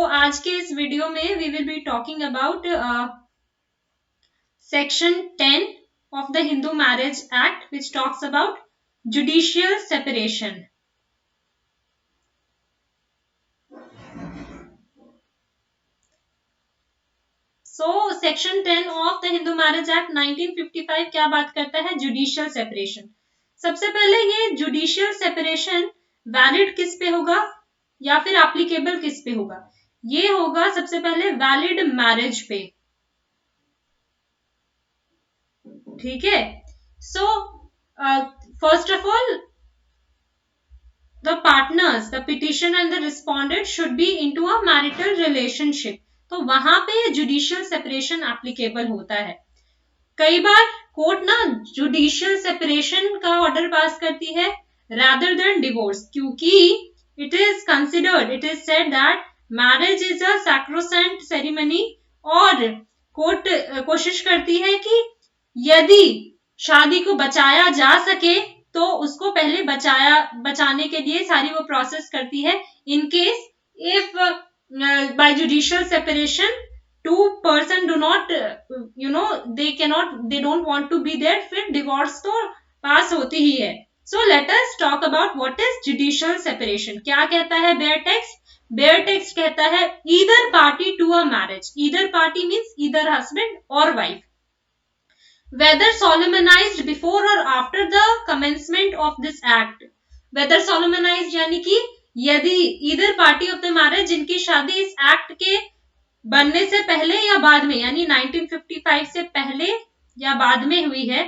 आज के इस वीडियो में we will be talking about section 10 of the Hindu Marriage Act, which talks about judicial separation. So section 10 of the Hindu Marriage Act 1955 क्या बात करता है? Judicial separation. सबसे पहले ये जुडिशियल सेपरेशन वैलिड किस पे होगा या फिर एप्लीकेबल किस पे होगा? ये होगा सबसे पहले वैलिड मैरिज पे. ठीक है. So first of all the partners, the petitioner and the respondent should be into a marital relationship. तो वहां पे जुडिशियल सेपरेशन एप्लीकेबल होता है. कई बार कोर्ट ना जुडिशियल सेपरेशन का ऑर्डर पास करती है rather than divorce, क्योंकि it is considered, it is said that marriage is a sacrosanct ceremony. और कोर्ट कोशिश करती है कि यदि शादी को बचाया जा सके तो उसको पहले बचाने के लिए सारी वो प्रोसेस करती है. In case if by judicial separation two person do not they don't want to be there, फिर डिवोर्स तो पास होती ही है. So let us talk about what is judicial separation. क्या कहता है बेयर टेक्स्ट? बेयर टेक्स्ट कहता है either party to a marriage. Either party means either husband और wife, whether solemnized before or after the commencement of this act. whether solemnized यानी कि यदि either party of the marriage जिनकी शादी इस act के बनने से पहले या बाद में यानी 1955 से पहले या बाद में हुई है,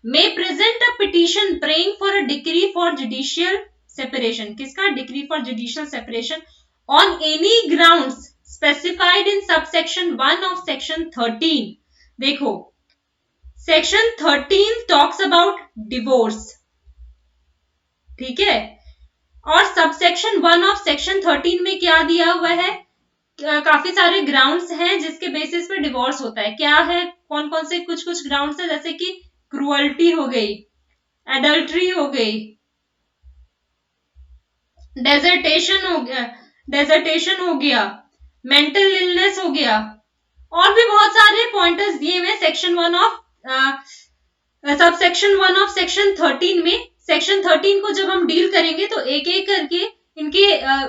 may present a petition praying for a decree for judicial separation. किसका? decree for judicial separation on any grounds specified in subsection 1 of section 13. देखो सेक्शन 13 टॉक्स अबाउट डिवोर्स. ठीक है. और सबसेक्शन 1 ऑफ सेक्शन 13 में क्या दिया हुआ है? काफी सारे ग्राउंड्स हैं जिसके बेसिस पे डिवोर्स होता है. क्या है? कौन कौन से कुछ कुछ ग्राउंड्स है, जैसे कि क्रुअल्टी हो गई, एडल्ट्री हो गई, डेजर्टेशन हो गया, मेंटल इलनेस हो गया, और भी बहुत सारे पॉइंटर्स दिए हुए section 1 of subsection 1 of section 13 में. सेक्शन 13 को जब हम डील करेंगे तो एक एक करके इनके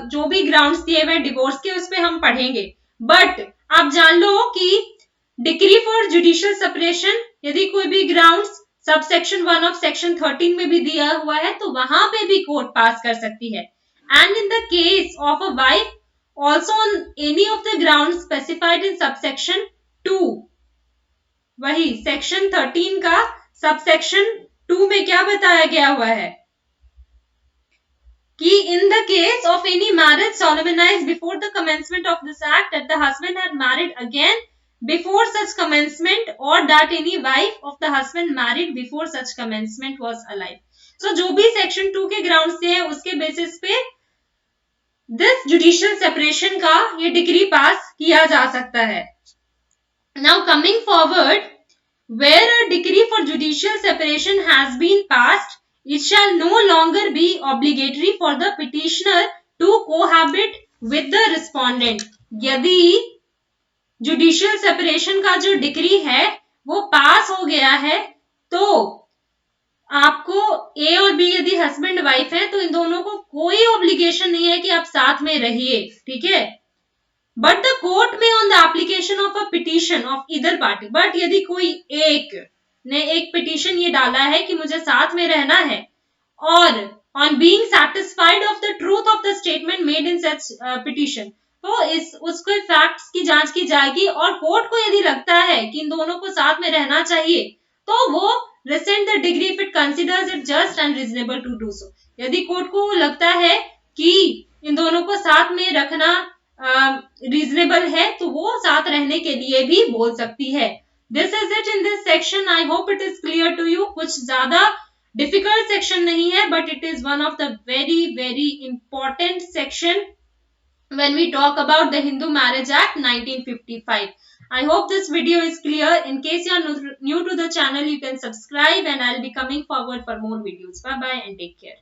जो भी ग्राउंड्स दिए हुए डिवोर्स के उस पे हम पढ़ेंगे. बट आप जान लो कि डिक्री फॉर जुडिशियल सेपरेशन यदि कोई भी ग्राउंड्स सबसेक्शन 1 ऑफ सेक्शन 13 में भी दिया हुआ है तो वहां पे भी कोर्ट पास कर सकती है. And in the case of a wife also on any of the ground specified in subsection 2. वही सेक्शन 13 का सबसेक्शन 2 में क्या बताया गया हुआ है कि in the case of any marriage solemnized before the commencement of this act, that the husband had married again before such commencement, or that any wife of the husband married before such commencement was alive. So जो भी section 2 के ground से है उसके basis पे this judicial separation का ये degree पास किया जा सकता है. Now coming forward, where a decree for judicial separation has been passed, it shall no longer be obligatory for the petitioner to cohabit with the respondent. यदि judicial separation का जो decree है वो पास हो गया है तो आपको ए और बी यदि हस्बैंड वाइफ है तो इन दोनों को कोई ऑब्लिगेशन नहीं है कि आप साथ में रहिए. ठीक है. बट द कोर्ट में on the application of a petition of either party, but यदि कोई एक ने एक पिटीशन ये डाला है कि मुझे साथ में रहना है और on being satisfied of the truth of the statement made in such petition, तो उसके फैक्ट्स की जांच की जाएगी और कोर्ट को यदि लगता है कि इन दोनों को साथ में रहना चाहिए तो वो rescind the degree if it considers it just and reasonable to do so. यदि कोर्ट को लगता है कि इन दोनों को साथ में रखना रीजनेबल है तो वो साथ रहने के लिए भी बोल सकती है. This is it in this section. I hope it is clear to you. कुछ ज्यादा डिफिकल्ट सेक्शन नहीं है but it is one of the very very important section when we talk about the Hindu Marriage Act 1955. I hope this video is clear. In case you are new to the channel, you can subscribe and I'll be coming forward for more videos. Bye bye and take care.